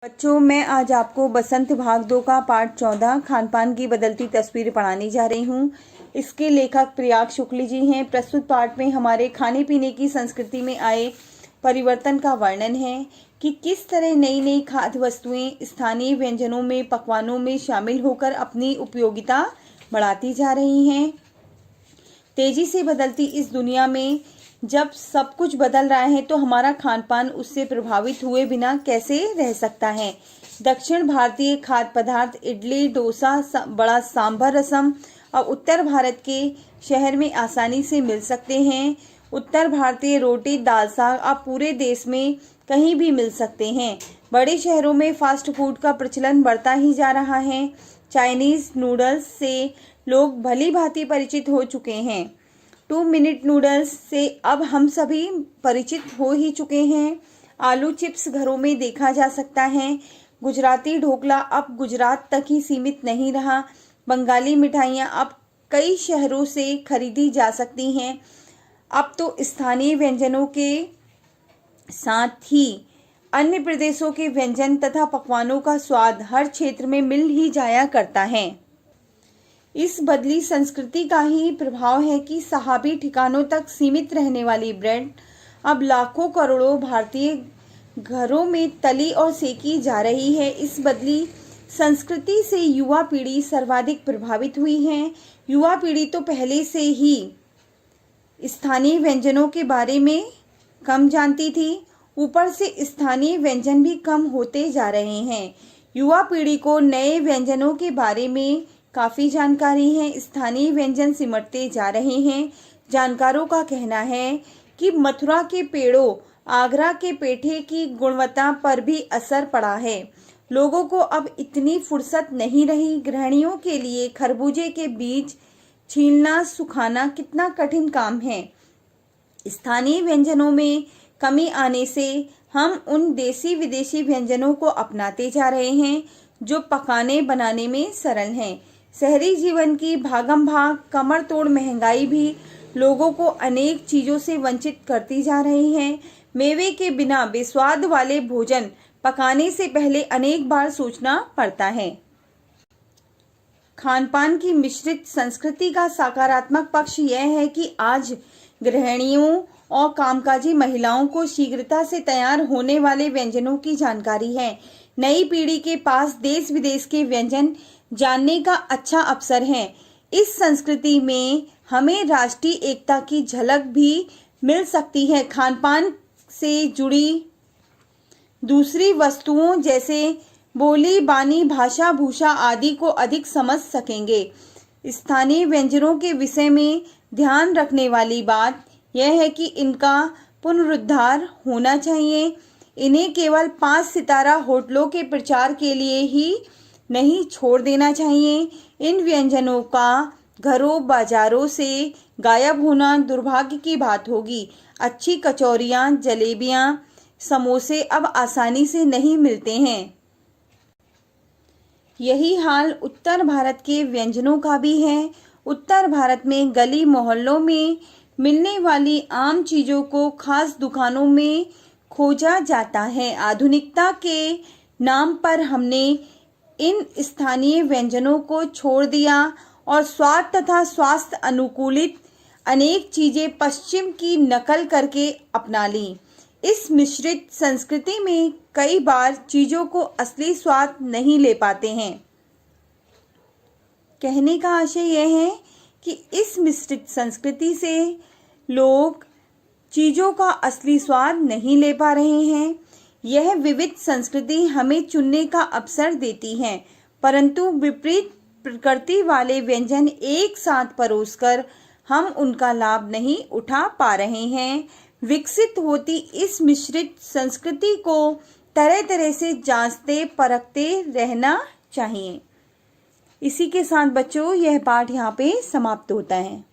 बच्चों, मैं आज आपको बसंत भाग 2 का पाठ 14 खान पान की बदलती तस्वीर पढ़ाने जा रही हूँ। इसके लेखक प्रियाग शुक्ल जी हैं। प्रस्तुत पाठ में हमारे खाने पीने की संस्कृति में आए परिवर्तन का वर्णन है कि किस तरह नई नई खाद्य वस्तुएं स्थानीय व्यंजनों में, पकवानों में शामिल होकर अपनी उपयोगिता बढ़ाती जा रही हैं। तेजी से बदलती इस दुनिया में जब सब कुछ बदल रहा है तो हमारा खान पान उससे प्रभावित हुए बिना कैसे रह सकता है। दक्षिण भारतीय खाद्य पदार्थ इडली, डोसा, बड़ा सांभर रसम और उत्तर भारत के शहर में आसानी से मिल सकते हैं। उत्तर भारतीय रोटी, दाल, साग अब पूरे देश में कहीं भी मिल सकते हैं। बड़े शहरों में फास्ट फूड का प्रचलन बढ़ता ही जा रहा है। चाइनीज नूडल्स से लोग भली भांति परिचित हो चुके हैं। 2 मिनट नूडल्स से अब हम सभी परिचित हो ही चुके हैं। आलू चिप्स घरों में देखा जा सकता है। गुजराती ढोकला अब गुजरात तक ही सीमित नहीं रहा। बंगाली मिठाइयाँ अब कई शहरों से खरीदी जा सकती हैं। अब तो स्थानीय व्यंजनों के साथ ही अन्य प्रदेशों के व्यंजन तथा पकवानों का स्वाद हर क्षेत्र में मिल ही जाया करता है। इस बदली संस्कृति का ही प्रभाव है कि सहाबी ठिकानों तक सीमित रहने वाली ब्रेड अब लाखों करोड़ों भारतीय घरों में तली और सेकी जा रही है। इस बदली संस्कृति से युवा पीढ़ी सर्वाधिक प्रभावित हुई है। युवा पीढ़ी तो पहले से ही स्थानीय व्यंजनों के बारे में कम जानती थी, ऊपर से स्थानीय व्यंजन भी कम होते जा रहे हैं। युवा पीढ़ी को नए व्यंजनों के बारे में काफ़ी जानकारी है। स्थानीय व्यंजन सिमटते जा रहे हैं। जानकारों का कहना है कि मथुरा के पेड़ों, आगरा के पेठे की गुणवत्ता पर भी असर पड़ा है। लोगों को अब इतनी फुर्सत नहीं रही। गृहिणियों के लिए खरबूजे के बीज छीलना, सुखाना कितना कठिन काम है। स्थानीय व्यंजनों में कमी आने से हम उन देसी विदेशी व्यंजनों को अपनाते जा रहे हैं जो पकाने बनाने में सरल हैं। शहरी जीवन की भागम भाग, कमर तोड़ महंगाई भी लोगों को अनेक चीज़ों से वंचित करती जा रही है। मेवे के बिना बेस्वाद वाले भोजन पकाने से पहले अनेक बार सोचना पड़ता है। खानपान की मिश्रित संस्कृति का सकारात्मक पक्ष यह है कि आज गृहिणियों और कामकाजी महिलाओं को शीघ्रता से तैयार होने वाले व्यंजनों की जानकारी है। नई पीढ़ी के पास देश विदेश के व्यंजन जानने का अच्छा अवसर है। इस संस्कृति में हमें राष्ट्रीय एकता की झलक भी मिल सकती है। खानपान से जुड़ी दूसरी वस्तुओं जैसे बोली, बानी, भाषा, भूषा आदि को अधिक समझ सकेंगे। स्थानीय व्यंजनों के विषय में ध्यान रखने वाली बात यह है कि इनका पुनरुद्धार होना चाहिए। इन्हें केवल 5 सितारा होटलों के प्रचार के लिए ही नहीं छोड़ देना चाहिए। इन व्यंजनों का घरों बाजारों से गायब होना दुर्भाग्य की बात होगी। अच्छी कचौरियाँ, जलेबियाँ, समोसे अब आसानी से नहीं मिलते हैं। यही हाल उत्तर भारत के व्यंजनों का भी है। उत्तर भारत में गली मोहल्लों में मिलने वाली आम चीज़ों को खास दुकानों में खोजा जाता है। आधुनिकता के नाम पर हमने इन स्थानीय व्यंजनों को छोड़ दिया और स्वाद तथा स्वास्थ्य अनुकूलित अनेक चीज़ें पश्चिम की नकल करके अपना ली। इस मिश्रित संस्कृति में कई बार चीज़ों को असली स्वाद नहीं ले पाते हैं। कहने का आशय यह है कि इस मिश्रित संस्कृति से लोग चीज़ों का असली स्वाद नहीं ले पा रहे हैं। यह विविध संस्कृति हमें चुनने का अवसर देती है, परंतु विपरीत प्रकृति वाले व्यंजन एक साथ परोसकर हम उनका लाभ नहीं उठा पा रहे हैं। विकसित होती इस मिश्रित संस्कृति को तरह तरह से जांचते परखते रहना चाहिए। इसी के साथ बच्चों, यह पाठ यहाँ पे समाप्त होता है।